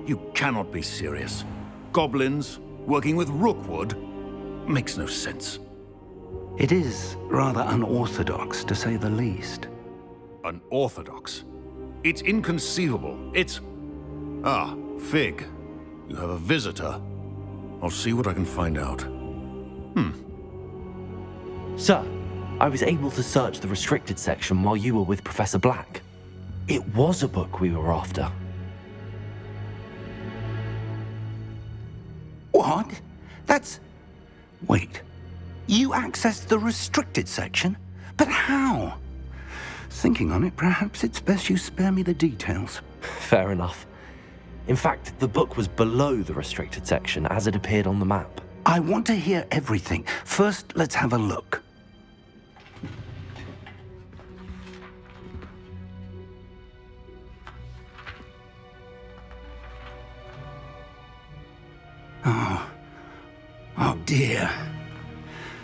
You cannot be serious. Goblins working with Rookwood? Makes no sense. It is rather unorthodox, to say the least. Unorthodox? It's inconceivable. It's... Ah, Fig. You have a visitor. I'll see what I can find out. Sir, I was able to search the restricted section while you were with Professor Black. It was a book we were after. What? That's... Wait. You accessed the restricted section? But how? Thinking on it, perhaps it's best you spare me the details. Fair enough. In fact, the book was below the restricted section as it appeared on the map. I want to hear everything. First, let's have a look. Oh dear.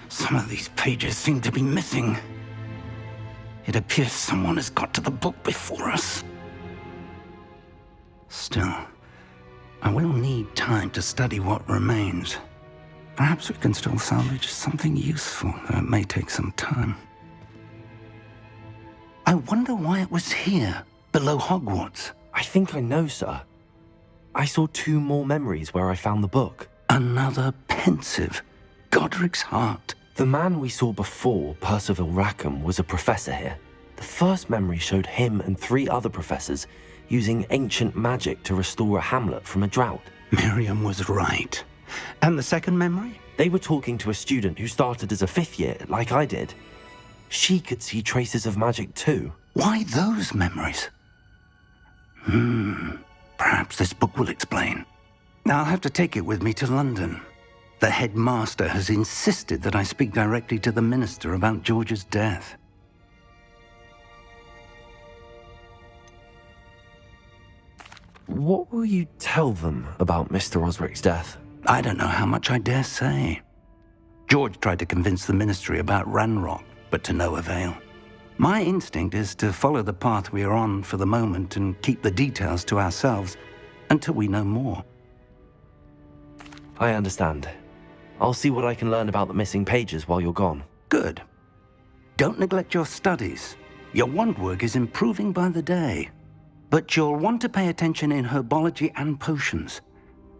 Some of these pages seem to be missing. It appears someone has got to the book before us. Still, I will need time to study what remains. Perhaps we can still salvage something useful, though it may take some time. I wonder why it was here, below Hogwarts. I think I know, sir. I saw 2 more memories where I found the book. Another pensive. Godric's heart. The man we saw before, Percival Rackham, was a professor here. The first memory showed him and 3 other professors using ancient magic to restore a hamlet from a drought. Miriam was right. And the second memory? They were talking to a student who started as a 5th year, like I did. She could see traces of magic too. Why those memories? Perhaps this book will explain. I'll have to take it with me to London. The headmaster has insisted that I speak directly to the minister about George's death. What will you tell them about Mr. Osric's death? I don't know how much I dare say. George tried to convince the ministry about Ranrock, but to no avail. My instinct is to follow the path we are on for the moment and keep the details to ourselves until we know more. I understand. I'll see what I can learn about the missing pages while you're gone. Good. Don't neglect your studies. Your wand work is improving by the day. But you'll want to pay attention in herbology and potions.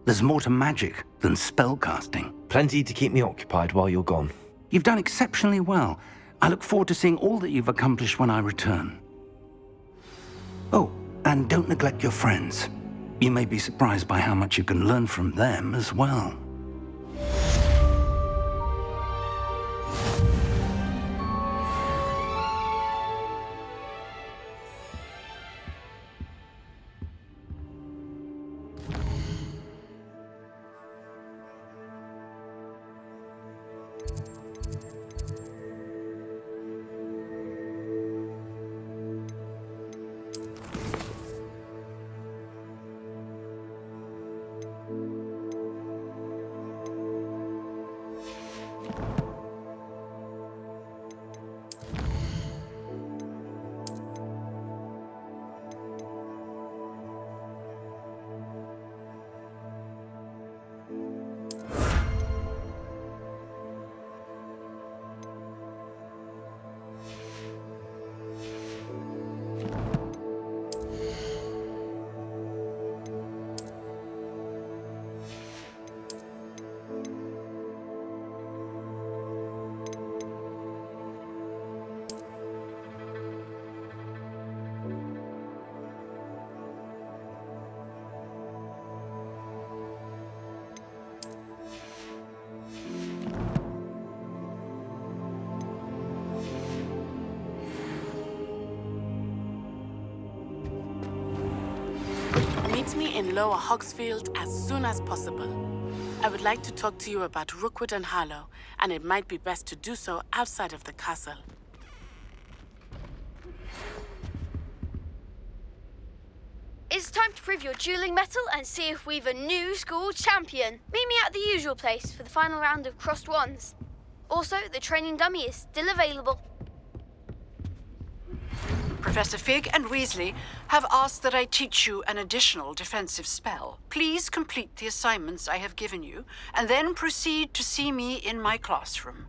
There's more to magic than spellcasting. Plenty to keep me occupied while you're gone. You've done exceptionally well. I look forward to seeing all that you've accomplished when I return. Oh, and don't neglect your friends. You may be surprised by how much you can learn from them as well. Meet me in Lower Hogsfield as soon as possible. I would like to talk to you about Rookwood and Harlow, and it might be best to do so outside of the castle. It's time to prove your dueling mettle and see if we've a new school champion. Meet me at the usual place for the final round of crossed wands. Also, the training dummy is still available. Professor Fig and Weasley have asked that I teach you an additional defensive spell. Please complete the assignments I have given you, and then proceed to see me in my classroom.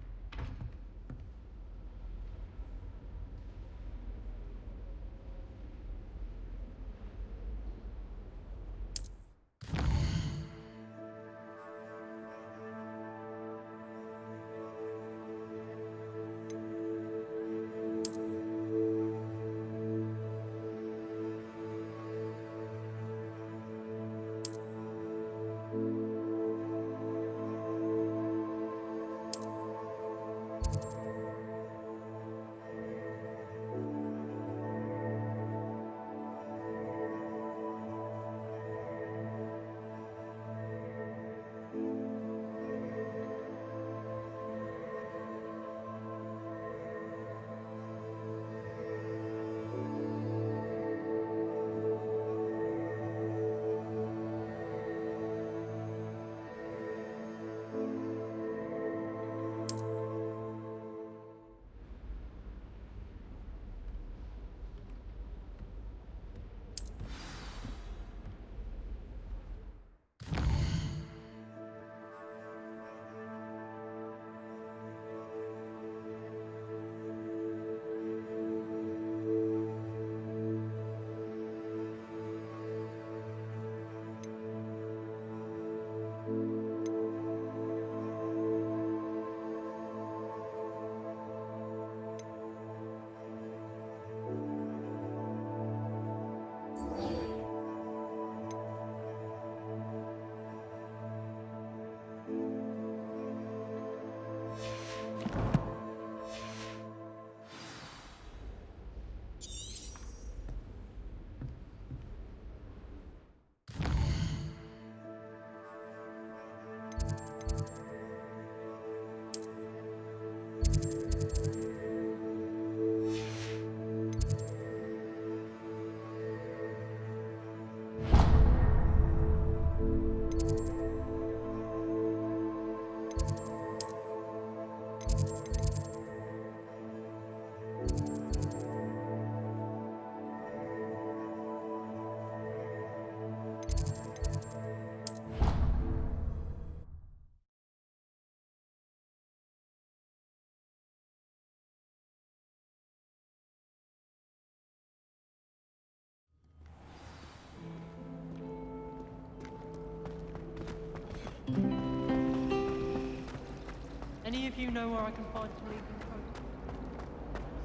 Any of you know where I can find some legal code?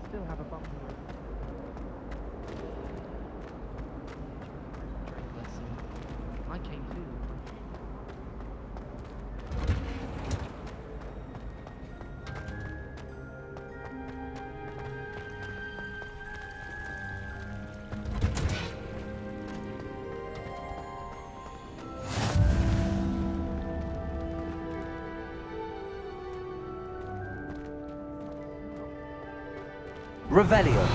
Still have a bumper. I came too. Revelio.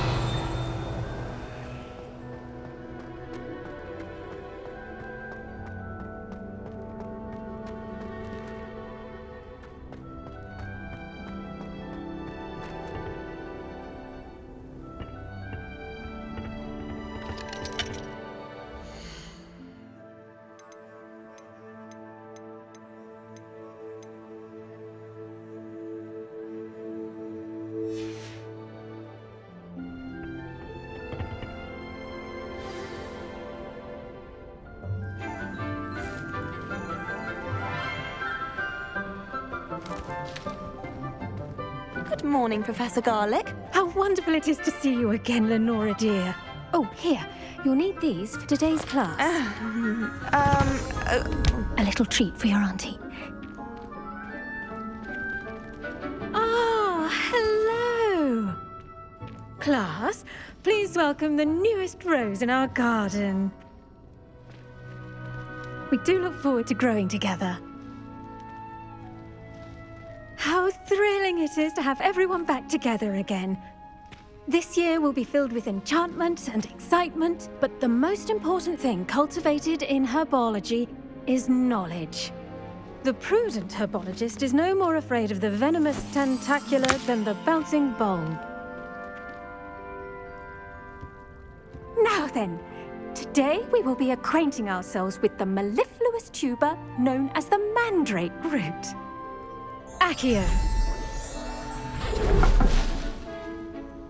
Good morning, Professor Garlick. How wonderful it is to see you again, Lenora dear. Oh, here. You'll need these for today's class. A little treat for your auntie. Ah, hello. Class, please welcome the newest rose in our garden. We do look forward to growing together. How thrilling it is to have everyone back together again. This year will be filled with enchantment and excitement, but the most important thing cultivated in herbology is knowledge. The prudent herbologist is no more afraid of the venomous tentacular than the bouncing bulb. then, today we will be acquainting ourselves with the mellifluous tuber known as the mandrake root. Accio.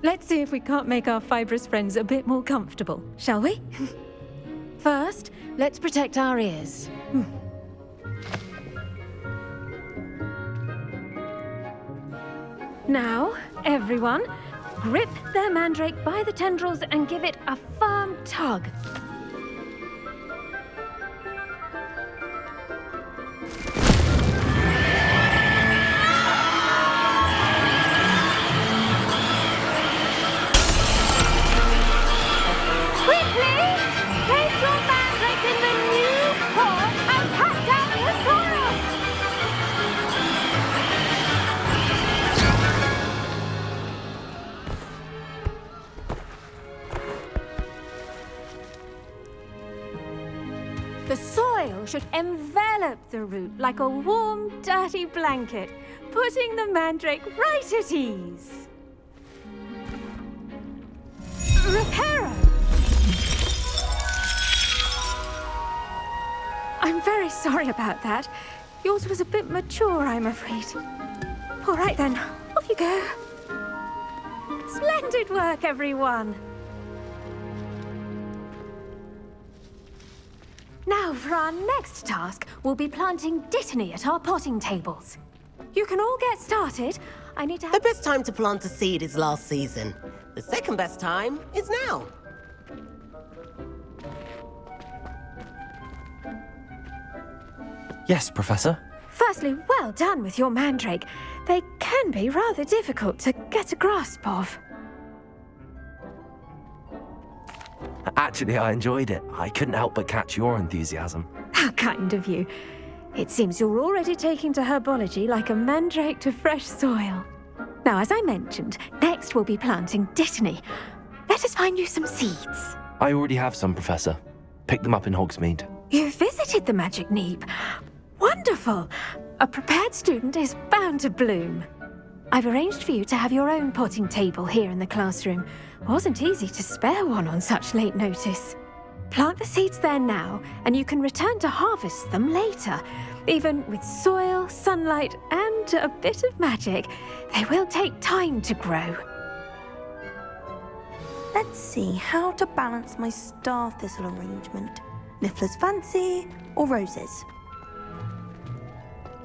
Let's see if we can't make our fibrous friends a bit more comfortable, shall we? First, let's protect our ears. Now, everyone, grip their mandrake by the tendrils and give it a firm tug. Quickly, place your mandrake in the new pot and pat down the soil. The soil should envelop the root like a warm, dirty blanket, putting the mandrake right at ease. Reparo! I'm very sorry about that. Yours was a bit mature, I'm afraid. All right then, off you go. Splendid work, everyone. Now, for our next task, we'll be planting dittany at our potting tables. You can all get started. I need to The best time to plant a seed is last season. The second best time is now. Yes, Professor. Firstly, well done with your mandrake. They can be rather difficult to get a grasp of. Actually, I enjoyed it. I couldn't help but catch your enthusiasm. How kind of you. It seems you're already taking to herbology like a mandrake to fresh soil. Now, as I mentioned, next we'll be planting dittany. Let us find you some seeds. I already have some, Professor. Picked them up in Hogsmeade. You visited the Magic Neep. Wonderful! A prepared student is bound to bloom. I've arranged for you to have your own potting table here in the classroom. Wasn't easy to spare one on such late notice. Plant the seeds there now, and you can return to harvest them later. Even with soil, sunlight, and a bit of magic, they will take time to grow. Let's see how to balance my star thistle arrangement. Niffler's fancy or roses?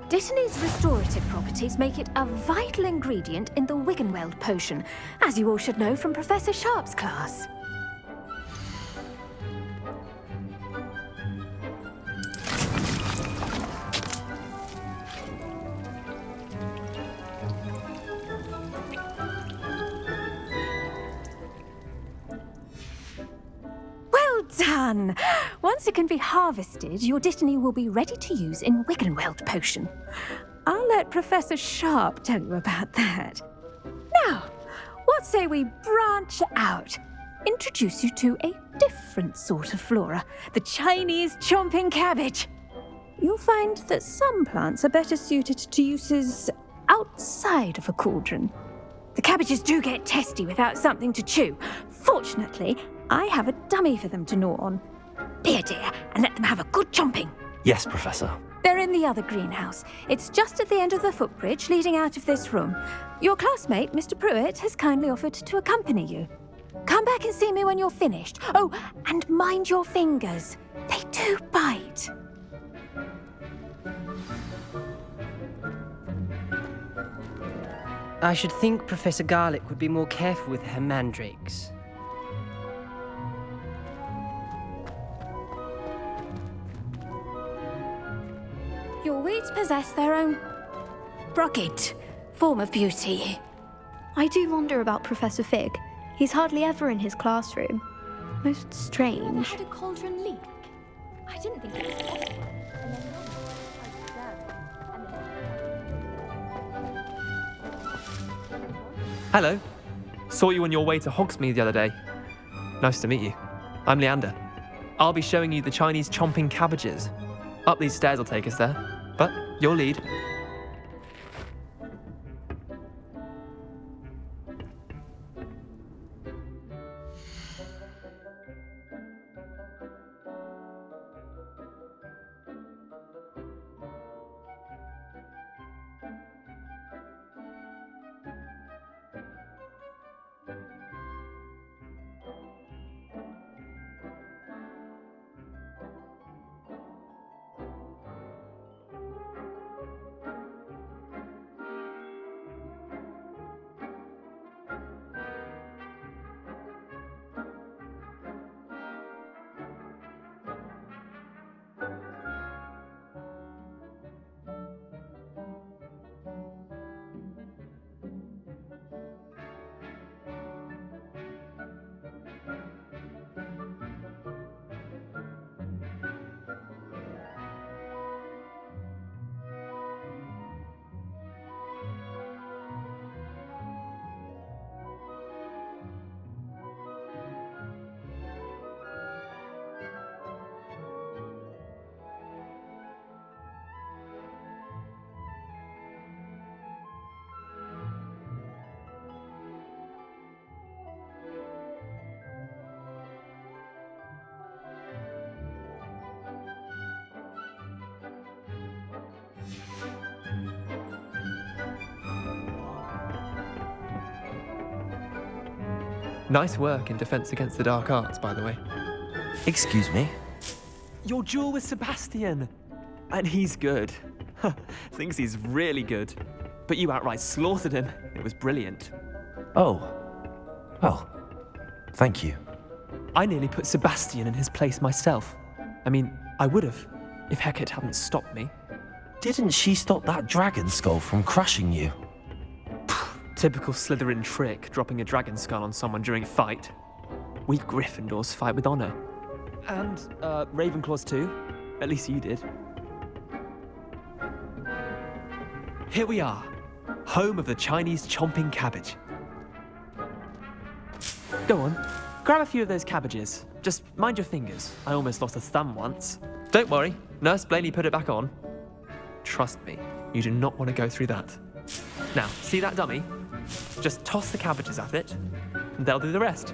Dittany's restorative properties make it a vital ingredient in the Wiggenweld potion, as you all should know from Professor Sharp's class. Well done! Once it can be harvested, your dittany will be ready to use in Wiggenweld potion. I'll let Professor Sharp tell you about that. Now, what say we branch out? Introduce you to a different sort of flora, the Chinese chomping cabbage. You'll find that some plants are better suited to uses outside of a cauldron. The cabbages do get testy without something to chew. Fortunately, I have a dummy for them to gnaw on. Dear, and let them have a good chomping. Yes, Professor. They're in the other greenhouse. It's just at the end of the footbridge leading out of this room. Your classmate, Mr. Pruitt, has kindly offered to accompany you. Come back and see me when you're finished. Oh, and mind your fingers. They do bite. I should think Professor Garlick would be more careful with her mandrakes. Your weeds possess their own rugged form of beauty. I do wonder about Professor Fig. He's hardly ever in his classroom. Most strange. Had a cauldron leak. I didn't think it was possible. Hello. Saw you on your way to Hogsmeade the other day. Nice to meet you. I'm Leander. I'll be showing you the Chinese chomping cabbages. Up these stairs will take us there, but you'll lead. Nice work in Defense Against the Dark Arts, by the way. Excuse me? Your duel with Sebastian! And he's good. Thinks he's really good. But you outright slaughtered him. It was brilliant. Oh. Well, thank you. I nearly put Sebastian in his place myself. I mean, I would have, if Hecate hadn't stopped me. Didn't she stop that dragon skull from crushing you? Typical Slytherin trick, dropping a dragon skull on someone during a fight. We Gryffindors fight with honor. And, Ravenclaws too. At least you did. Here we are, home of the Chinese chomping cabbage. Go on, grab a few of those cabbages. Just mind your fingers. I almost lost a thumb once. Don't worry, Nurse Blaney put it back on. Trust me, you do not want to go through that. Now, see that dummy? Just toss the cabbages at it, and they'll do the rest.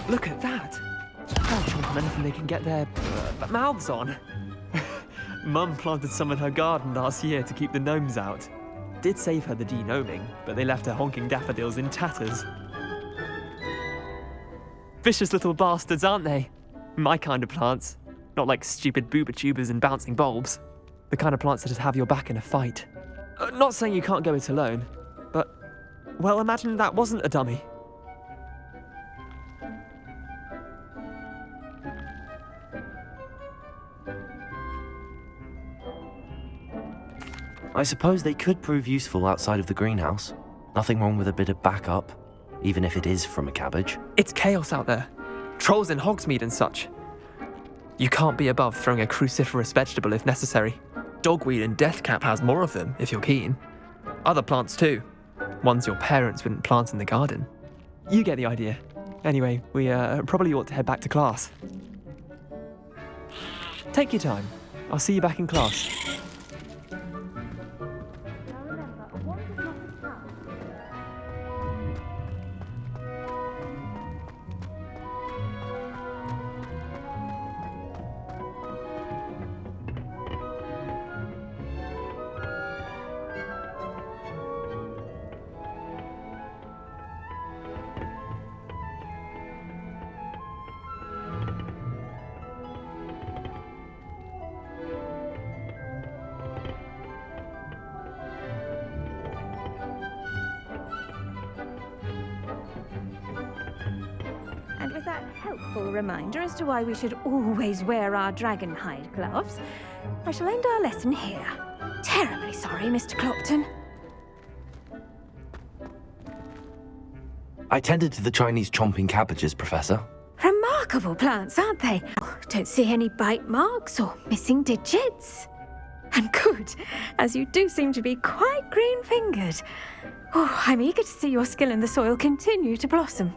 Look at that! They'll chomp on anything they can get their mouths on. Mum planted some in her garden last year to keep the gnomes out. Did save her the de-gnoming, but they left her honking daffodils in tatters. Vicious little bastards, aren't they? My kind of plants. Not like stupid booba tubers and bouncing bulbs. The kind of plants that just have your back in a fight. Not saying you can't go it alone, but, well, imagine that wasn't a dummy. I suppose they could prove useful outside of the greenhouse. Nothing wrong with a bit of backup, even if it is from a cabbage. It's chaos out there. Trolls in Hogsmeade and such. You can't be above throwing a cruciferous vegetable if necessary. Dogweed and deathcap has more of them, if you're keen. Other plants too. Ones your parents wouldn't plant in the garden. You get the idea. Anyway, we probably ought to head back to class. Take your time. I'll see you back in class. And with that helpful reminder as to why we should always wear our dragon hide gloves, I shall end our lesson here. Terribly sorry, Mr. Clopton. I tended to the Chinese chomping cabbages, Professor. Remarkable plants, aren't they? Don't see any bite marks or missing digits. And good, as you do seem to be quite green-fingered. Oh, I'm eager to see your skill in the soil continue to blossom.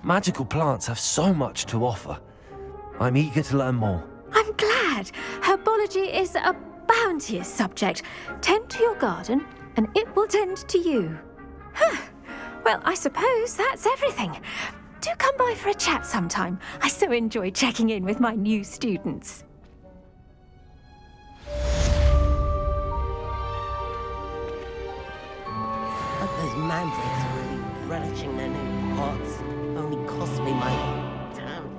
Magical plants have so much to offer. I'm eager to learn more. I'm glad. Herbology is a bounteous subject. Tend to your garden, and it will tend to you. Well, I suppose that's everything. Do come by for a chat sometime. I so enjoy checking in with my new students. But those mandrakes are really relishing their new pots. Only cost me my damn.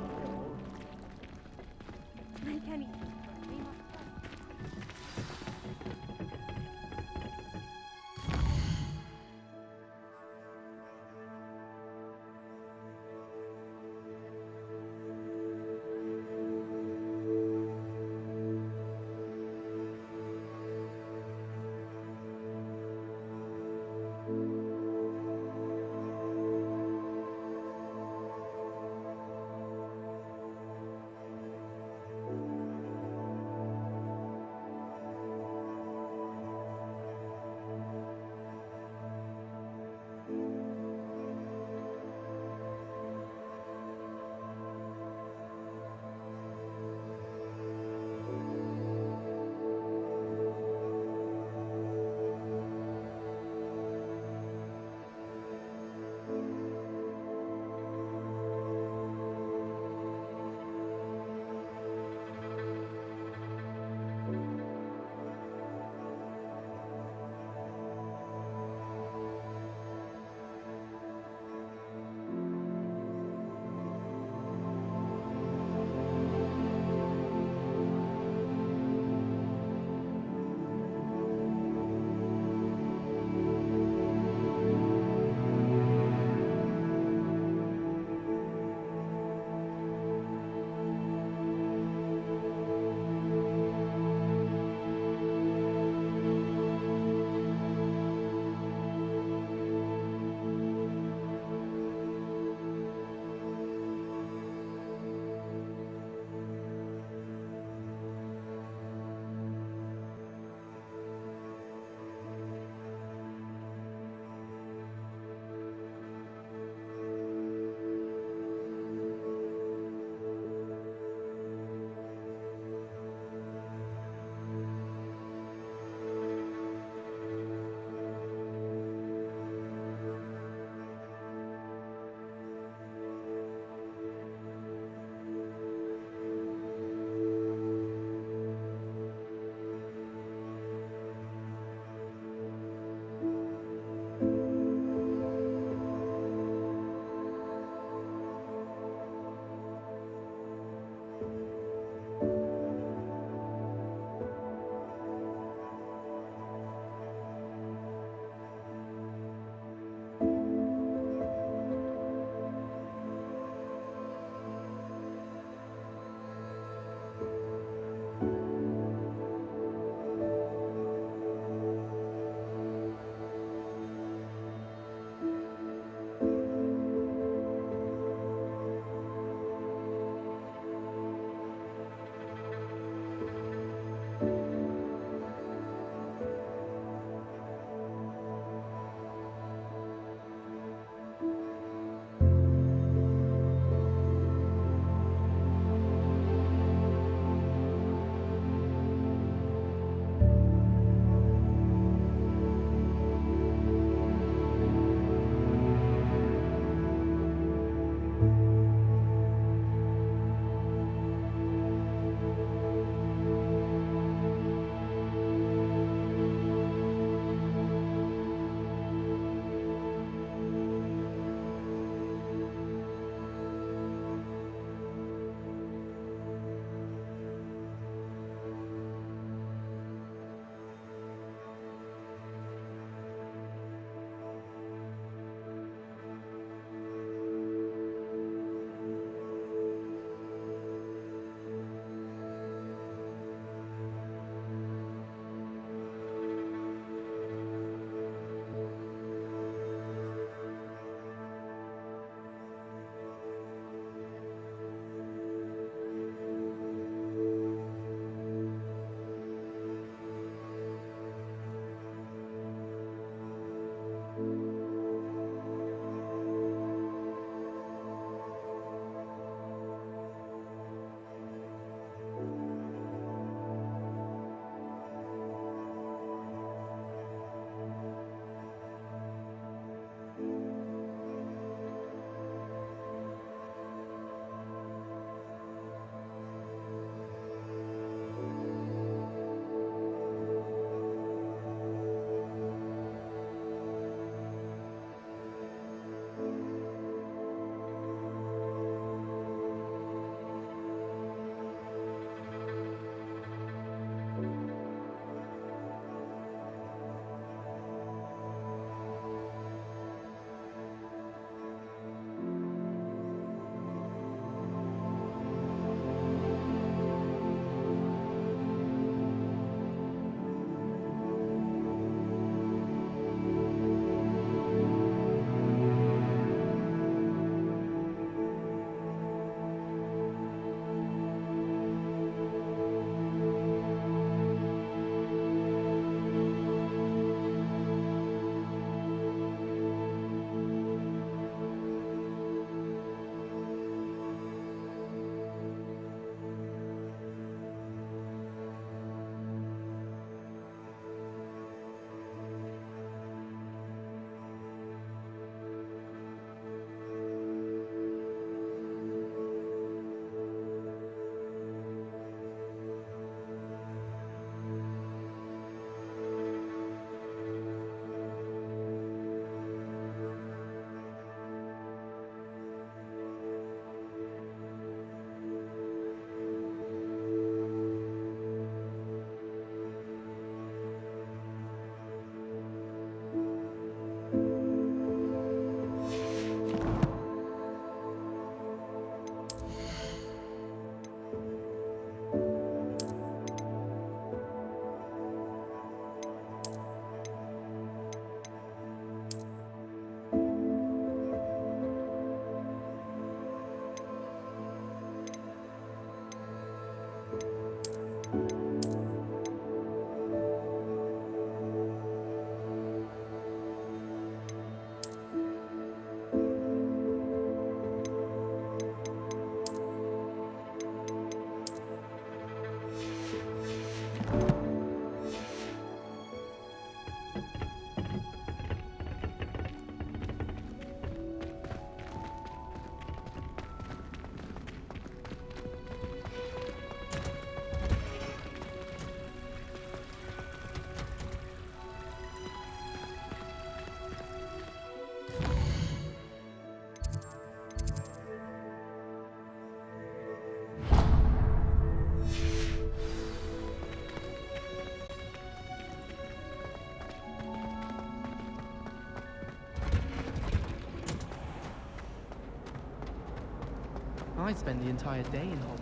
I'd spend the entire day in Hogwarts.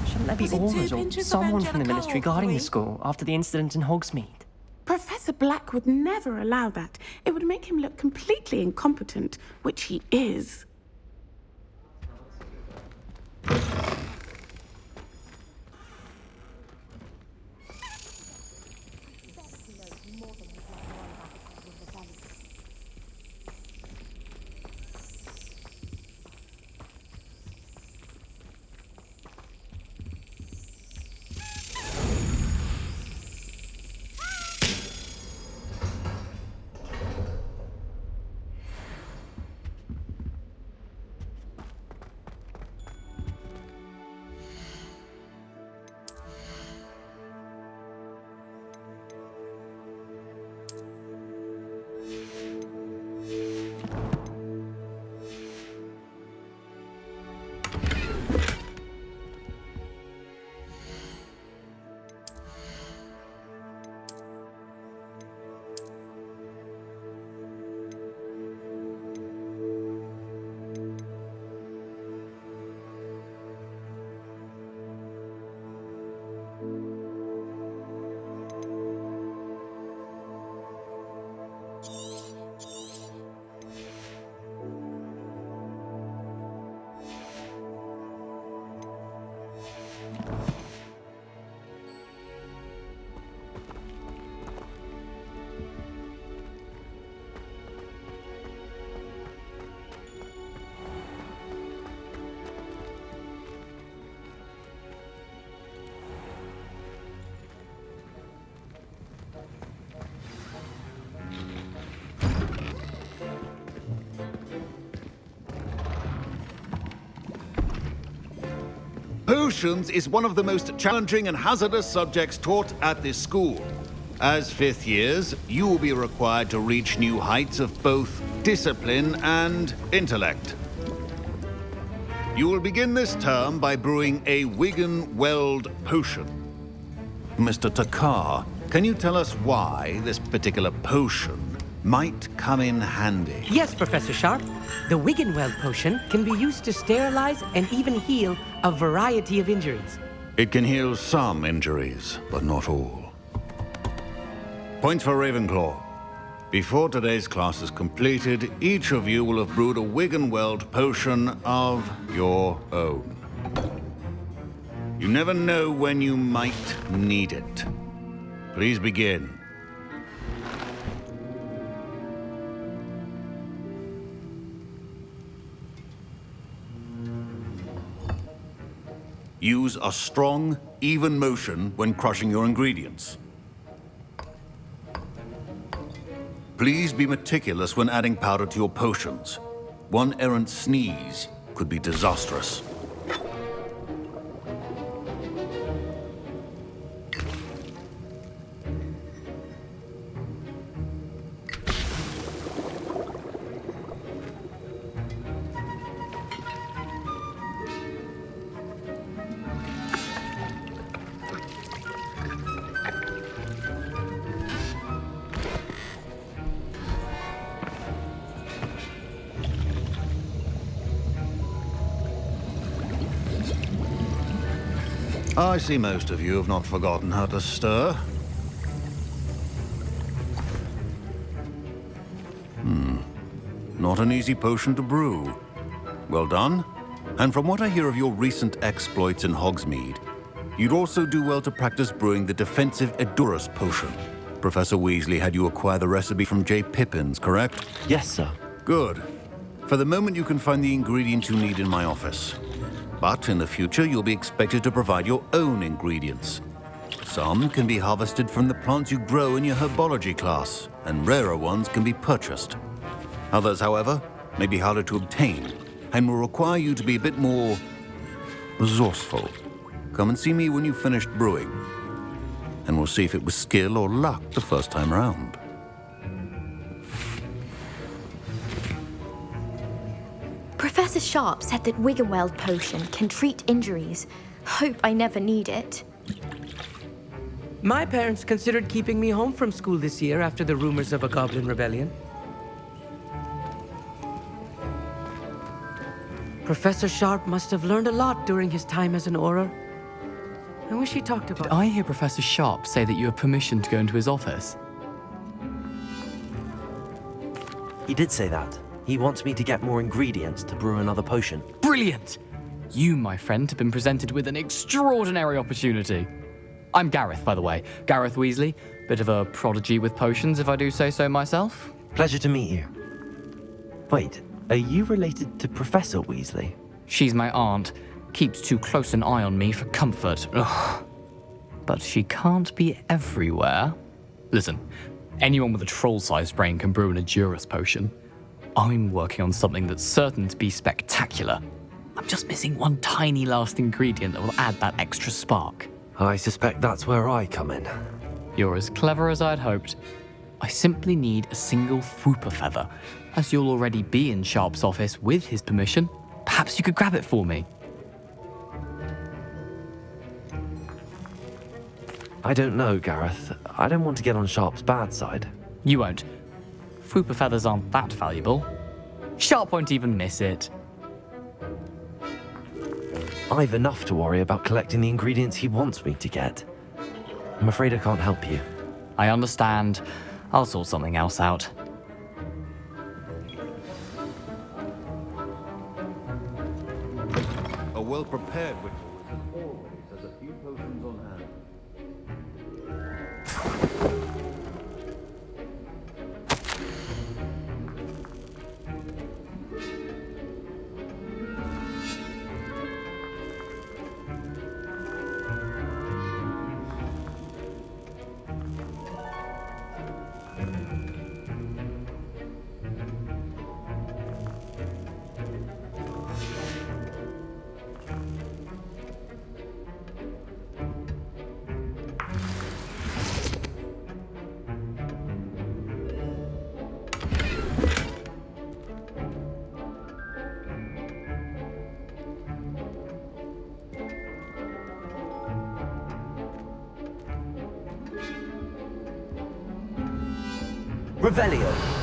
Shouldn't there be Was it 2 orders or pinches of someone from the Angelica ministry or guarding the 3? school after the incident in Hogsmeade? Professor Black would never allow that. It would make him look completely incompetent, which he is. Potions is one of the most challenging and hazardous subjects taught at this school. As fifth years, you will be required to reach new heights of both discipline and intellect. You will begin this term by brewing a Wigan-Weld potion. Mr. Takar, can you tell us why this particular potion might come in handy? Yes, Professor Sharp. The Wigan-Weld potion can be used to sterilize and even heal a variety of injuries. It can heal some injuries, but not all. Points for Ravenclaw. Before today's class is completed, each of you will have brewed a Wigan-Weld potion of your own. You never know when you might need it. Please begin. Use a strong, even motion when crushing your ingredients. Please be meticulous when adding powder to your potions. One errant sneeze could be disastrous. I see most of you have not forgotten how to stir. Not an easy potion to brew. Well done. And from what I hear of your recent exploits in Hogsmeade, you'd also do well to practice brewing the defensive Edurus potion. Professor Weasley had you acquire the recipe from J. Pippin's, correct? Yes, sir. Good. For the moment, you can find the ingredients you need in my office. But in the future, you'll be expected to provide your own ingredients. Some can be harvested from the plants you grow in your herbology class, and rarer ones can be purchased. Others, however, may be harder to obtain, and will require you to be a bit more resourceful. Come and see me when you've finished brewing, and we'll see if it was skill or luck the first time round. Professor Sharp said that Wiggenweld potion can treat injuries. Hope I never need it. My parents considered keeping me home from school this year after the rumors of a goblin rebellion. Professor Sharp must have learned a lot during his time as an Auror. I wish he talked about Did I hear Professor Sharp say that you have permission to go into his office? He did say that. He wants me to get more ingredients to brew another potion. Brilliant! You, my friend, have been presented with an extraordinary opportunity. I'm Gareth, by the way. Gareth Weasley. Bit of a prodigy with potions, if I do say so myself. Pleasure to meet you. Wait, are you related to Professor Weasley? She's my aunt. Keeps too close an eye on me for comfort. Ugh. But she can't be everywhere. Listen, anyone with a troll-sized brain can brew an Edurus potion. I'm working on something that's certain to be spectacular. I'm just missing one tiny last ingredient that will add that extra spark. I suspect that's where I come in. You're as clever as I'd hoped. I simply need a single Fwooper feather. As you'll already be in Sharp's office with his permission, perhaps you could grab it for me. I don't know, Gareth. I don't want to get on Sharp's bad side. You won't. Fwooper feathers aren't that valuable. Sharp won't even miss it. I've enough to worry about collecting the ingredients he wants me to get. I'm afraid I can't help you. I understand. I'll sort something else out. A well-prepared ritual always has a few potions on hand. Revelio.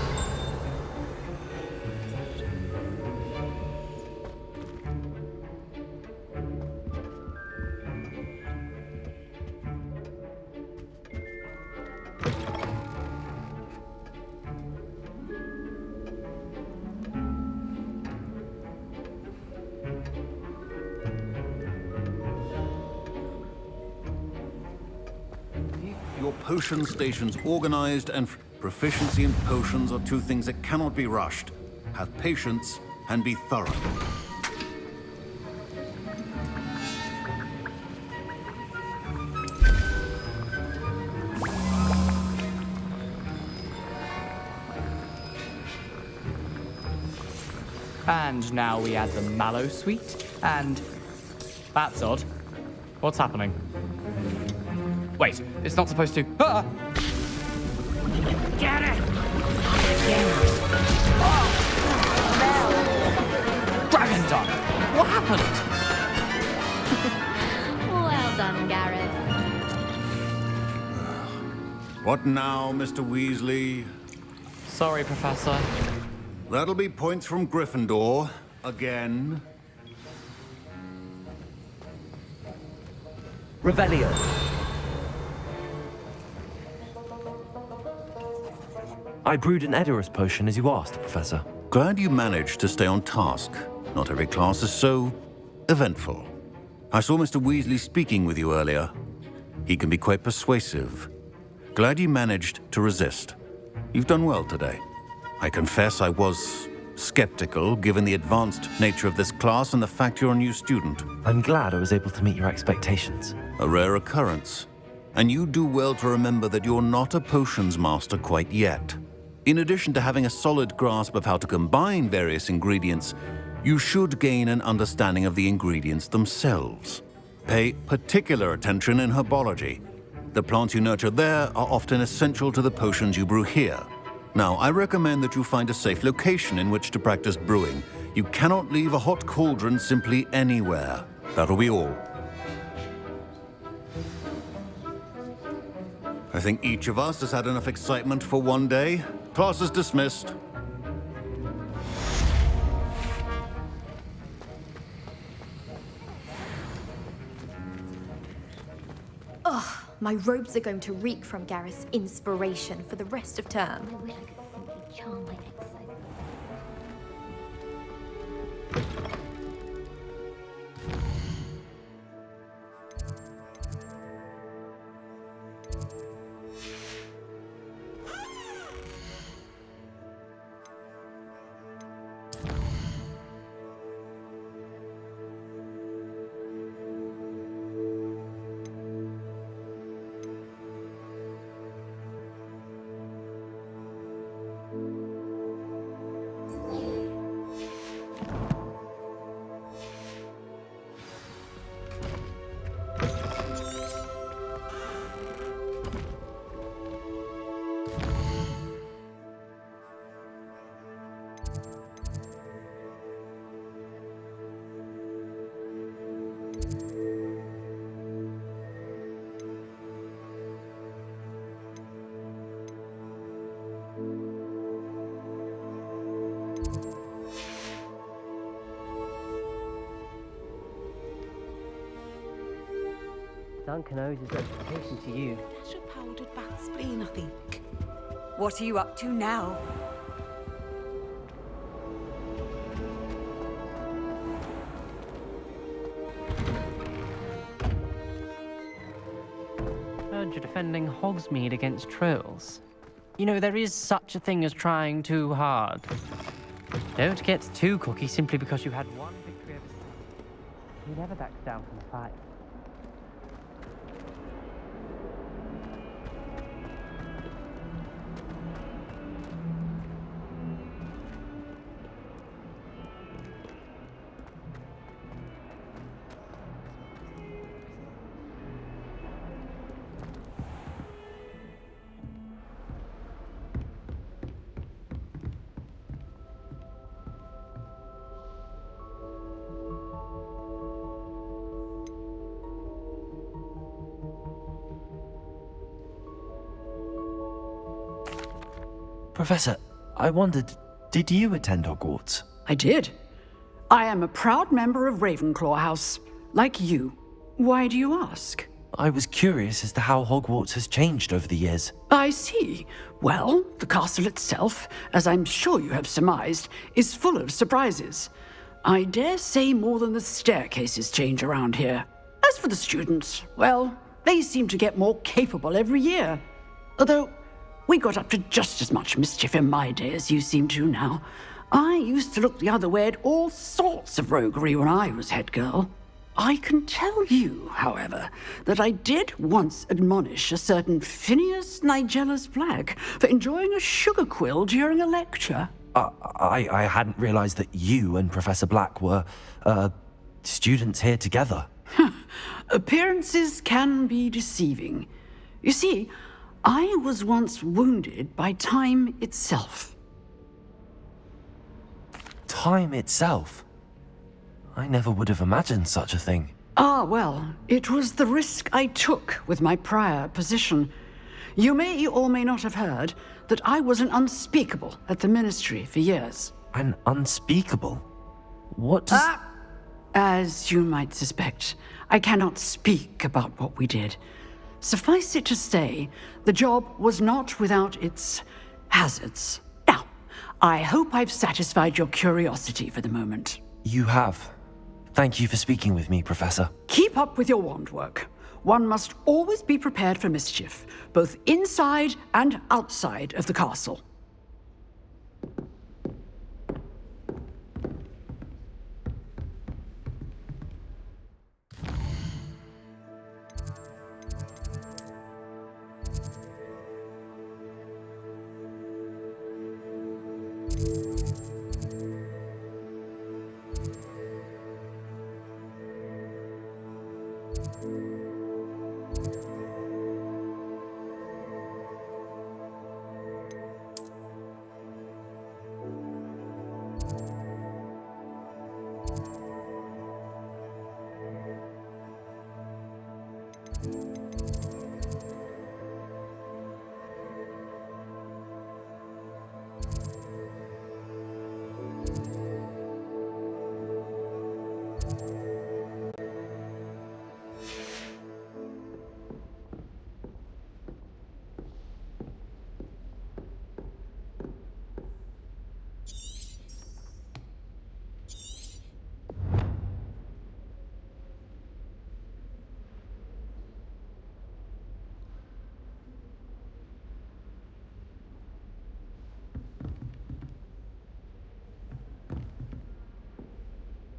Your potion station's organized and proficiency in potions are two things that cannot be rushed. Have patience and be thorough. And now we add the mallow sweet, and... That's odd. What's happening? Wait, it's not supposed to... Ah! Get it! Dragon Dung! What happened? Well done, Gareth. What now, Mr. Weasley? Sorry, Professor. That'll be points from Gryffindor. Again. Revelio. I brewed an Edurus potion as you asked, Professor. Glad you managed to stay on task. Not every class is so eventful. I saw Mr. Weasley speaking with you earlier. He can be quite persuasive. Glad you managed to resist. You've done well today. I confess I was skeptical, given the advanced nature of this class and the fact you're a new student. I'm glad I was able to meet your expectations. A rare occurrence. And you do well to remember that you're not a potions master quite yet. In addition to having a solid grasp of how to combine various ingredients, you should gain an understanding of the ingredients themselves. Pay particular attention in herbology. The plants you nurture there are often essential to the potions you brew here. Now, I recommend that you find a safe location in which to practice brewing. You cannot leave a hot cauldron simply anywhere. That'll be all. I think each of us has had enough excitement for one day. Class is dismissed. Ugh, my robes are going to reek from Gareth's inspiration for the rest of term. I wish I could simply charm my excitement. Duncan owes his reputation to you. That's your powdered bat spleen, I think. What are you up to now? Heard you're defending Hogsmeade against trolls. You know, there is such a thing as trying too hard. Don't get too cocky simply because you had one victory over He never backs down from the fight. Professor, I wondered, did you attend Hogwarts? I did. I am a proud member of Ravenclaw House, like you. Why do you ask? I was curious as to how Hogwarts has changed over the years. I see. Well, the castle itself, as I'm sure you have surmised, is full of surprises. I dare say more than the staircases change around here. As for the students, well, they seem to get more capable every year. Although, we got up to just as much mischief in my day as you seem to now. I used to look the other way at all sorts of roguery when I was head girl. I can tell you, however, that I did once admonish a certain Phineas Nigellus Black for enjoying a sugar quill during a lecture. I hadn't realized that you and Professor Black were, students here together. Appearances can be deceiving. You see, I was once wounded by time itself. Time itself? I never would have imagined such a thing. Ah, well, it was the risk I took with my prior position. You may or may not have heard that I was an unspeakable at the Ministry for years. An unspeakable? What does... As you might suspect, I cannot speak about what we did. Suffice it to say, the job was not without its hazards. Now, I hope I've satisfied your curiosity for the moment. You have. Thank you for speaking with me, Professor. Keep up with your wand work. One must always be prepared for mischief, both inside and outside of the castle.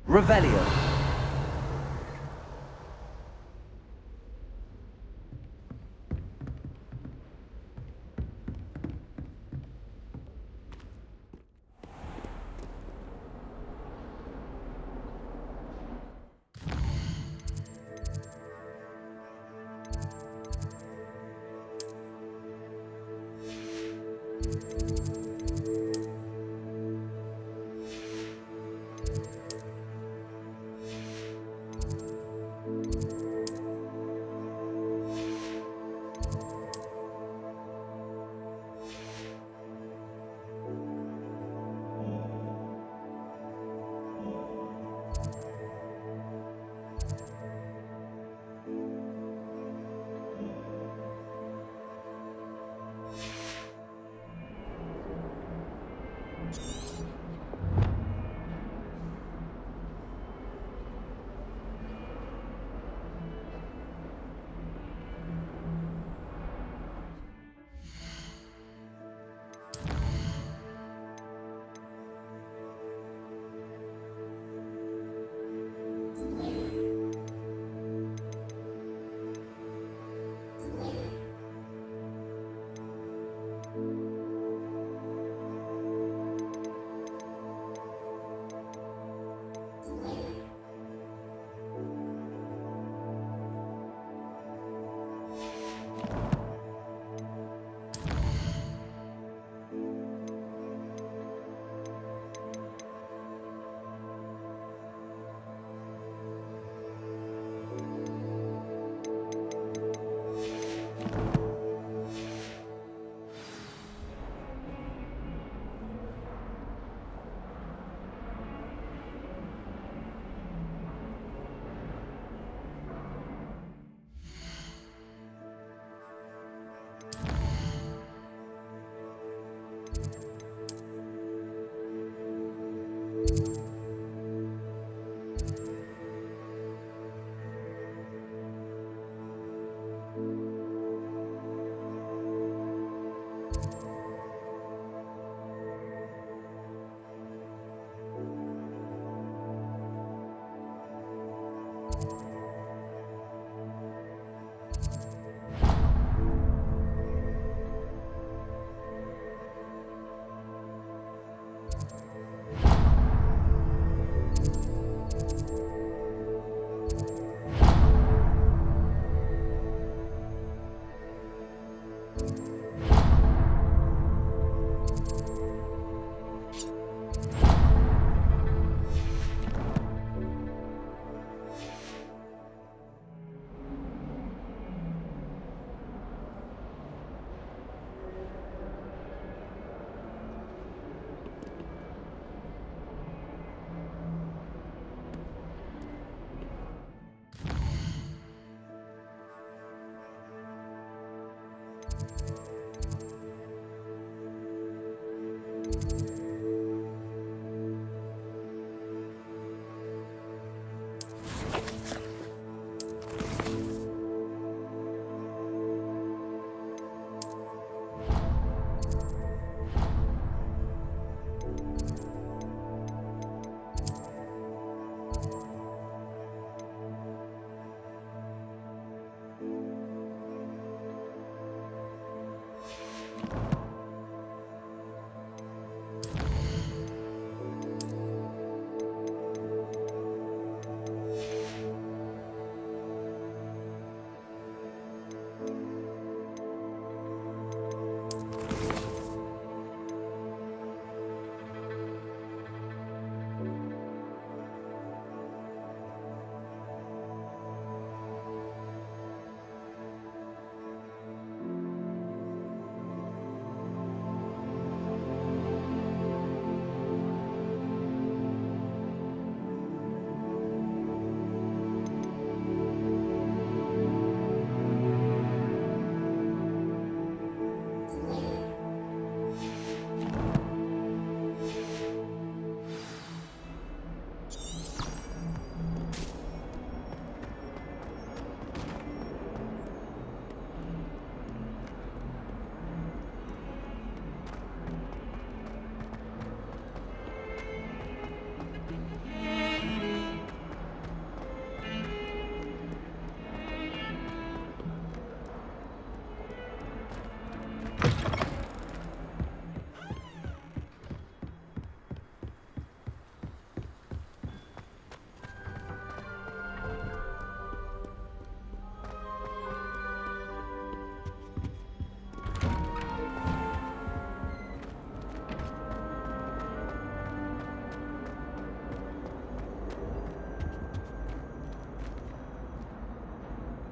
Revelio.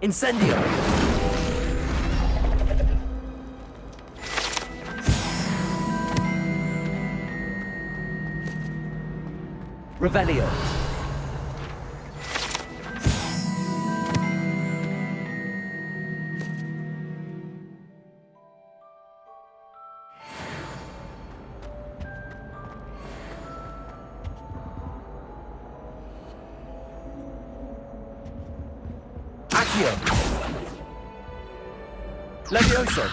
Incendio! Revelio. Accio. Levioso.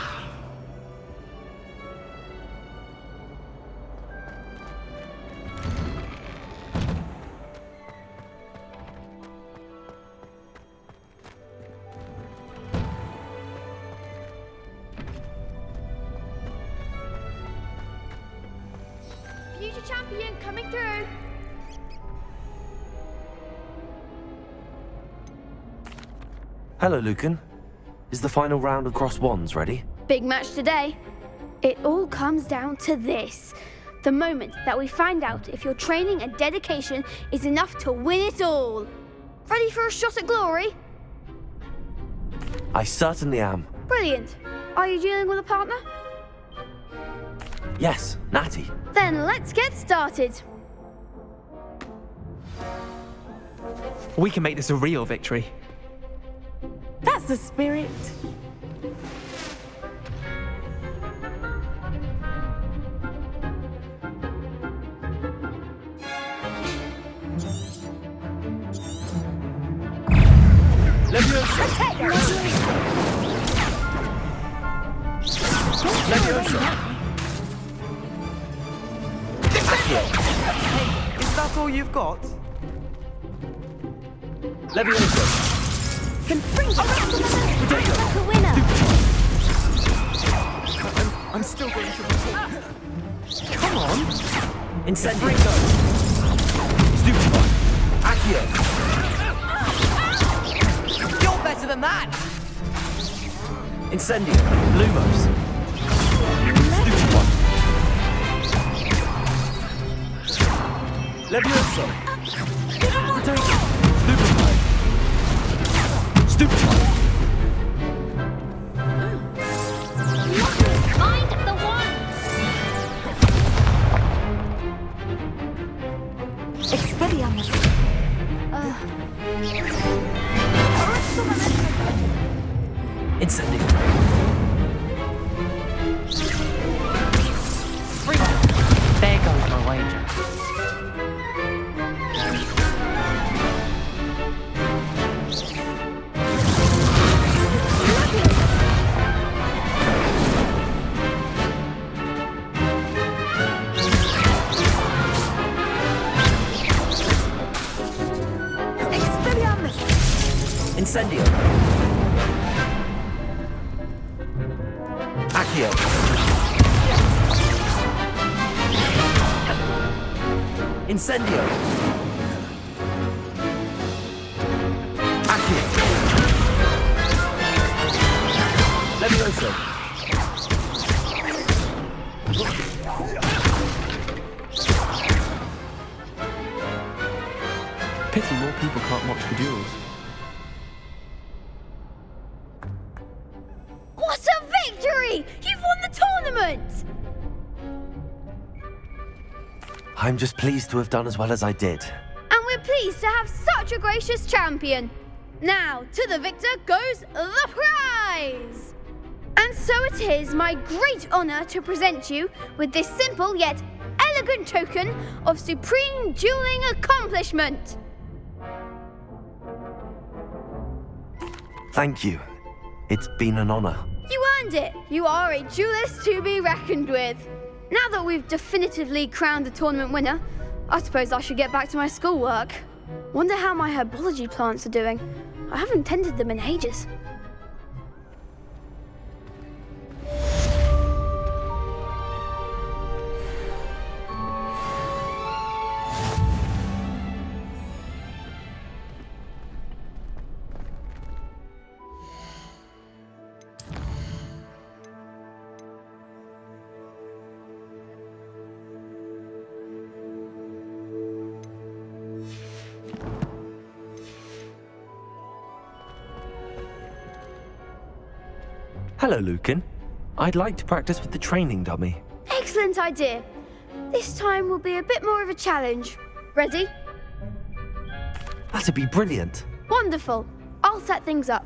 Future champion coming through. Hello, Lucan. Is the final round of Cross Wands ready? Big match today. It all comes down to this. The moment that we find out if your training and dedication is enough to win it all. Ready for a shot at glory? I certainly am. Brilliant. Are you dealing with a partner? Yes, Natty. Then let's get started. We can make this a real victory. That's the spirit. Levioso. Levioso. Is that all you've got? Levioso. Can bring it back to the winner. I'm still going to... Come on! Incendio. Stupid one. Accio. You're better than that! Incendio. Lumos. Stupid one. Levioso. Stupid one. Stupid one. Find the one. Expelliarmus. Incendio. There goes my wager. Incendio. Accio. Incendio. Accio. Levioso. Pity more people can't watch the duels. What a victory! You've won the tournament! I'm just pleased to have done as well as I did. And we're pleased to have such a gracious champion. Now, to the victor goes the prize! And so it is my great honor to present you with this simple yet elegant token of supreme dueling accomplishment. Thank you. It's been an honor. You earned it. You are a duelist to be reckoned with. Now that we've definitively crowned the tournament winner, I suppose I should get back to my schoolwork. Wonder how my herbology plants are doing. I haven't tended them in ages. Hello, Lucan. I'd like to practice with the training dummy. Excellent idea. This time will be a bit more of a challenge. Ready? That'd be brilliant. Wonderful. I'll set things up.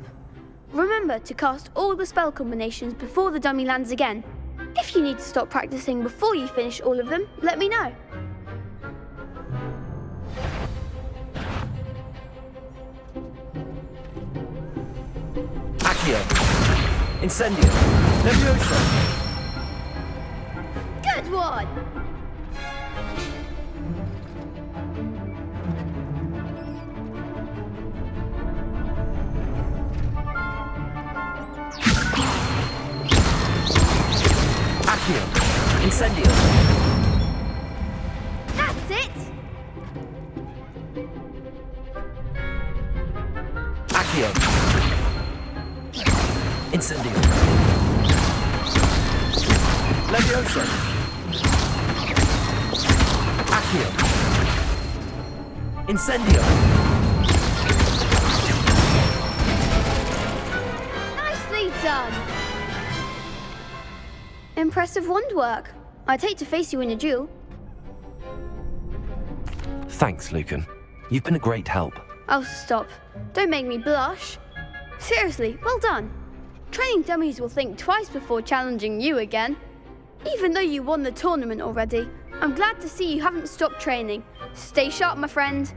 Remember to cast all the spell combinations before the dummy lands again. If you need to stop practicing before you finish all of them, let me know. Accio. Incendio. Leviosa. Good one! Accio. Incendio. That's it! Accio. Incendio. Leviosa. Accio. Incendio. Nicely done! Impressive wand work. I'd hate to face you in a duel. Thanks, Lucan. You've been a great help. Oh, stop. Don't make me blush. Seriously, well done. Training dummies will think twice before challenging you again. Even though you won the tournament already, I'm glad to see you haven't stopped training. Stay sharp, my friend.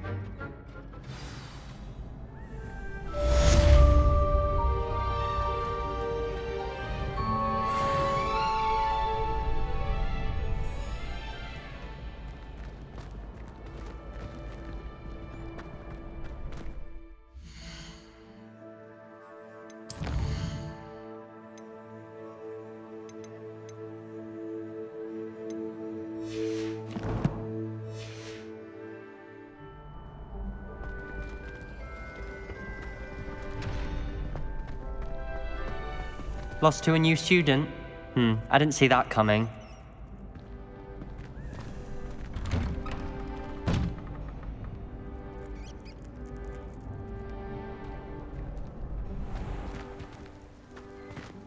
Lost to a new student? I didn't see that coming.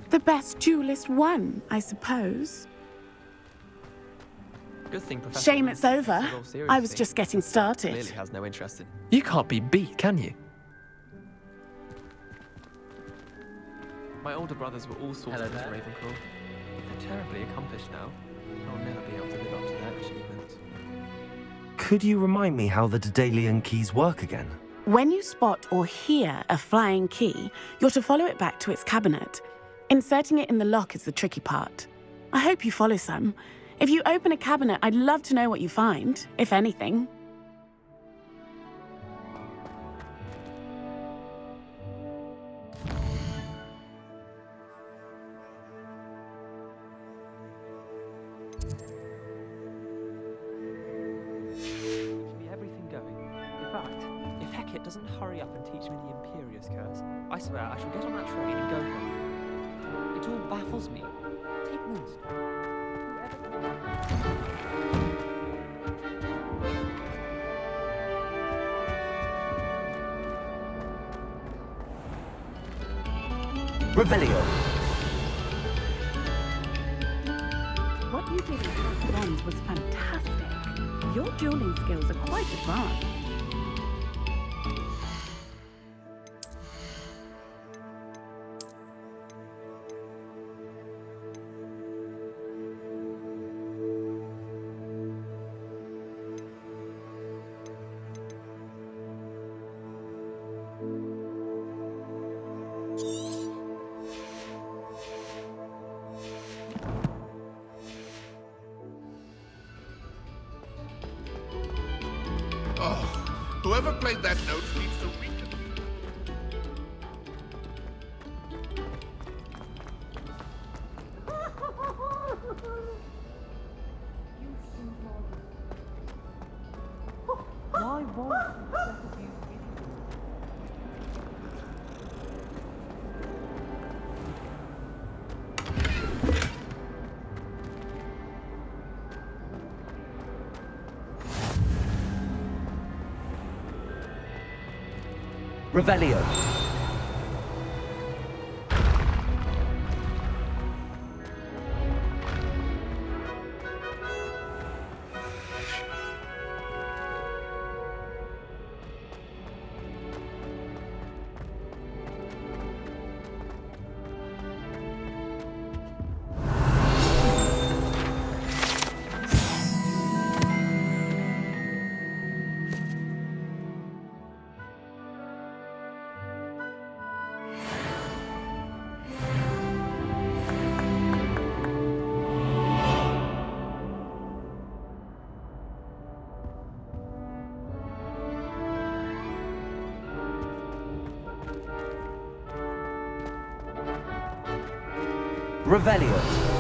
The best duelist won, I suppose. Good thing Professor Shame it's over. takes it all seriously. I was just getting started. Clearly has no interest in. You can't be beat, can you? My older brothers were all sorts of Ravenclaw. They're terribly accomplished now. I'll never be able to live up to their achievements. Could you remind me how the Daedalian keys work again? When you spot or hear a flying key, you're to follow it back to its cabinet. Inserting it in the lock is the tricky part. I hope you follow some. If you open a cabinet, I'd love to know what you find, if anything. Everything going. In fact, if Hecate doesn't hurry up and teach me the Imperious Curse, I swear I shall get on that train and go home. It all baffles me. Take notes. Revelio. What you did with House Wands was fantastic. Your dueling skills are quite advanced. Oh, whoever played that note needs to reconsider. Why was you Revelio. Revelio.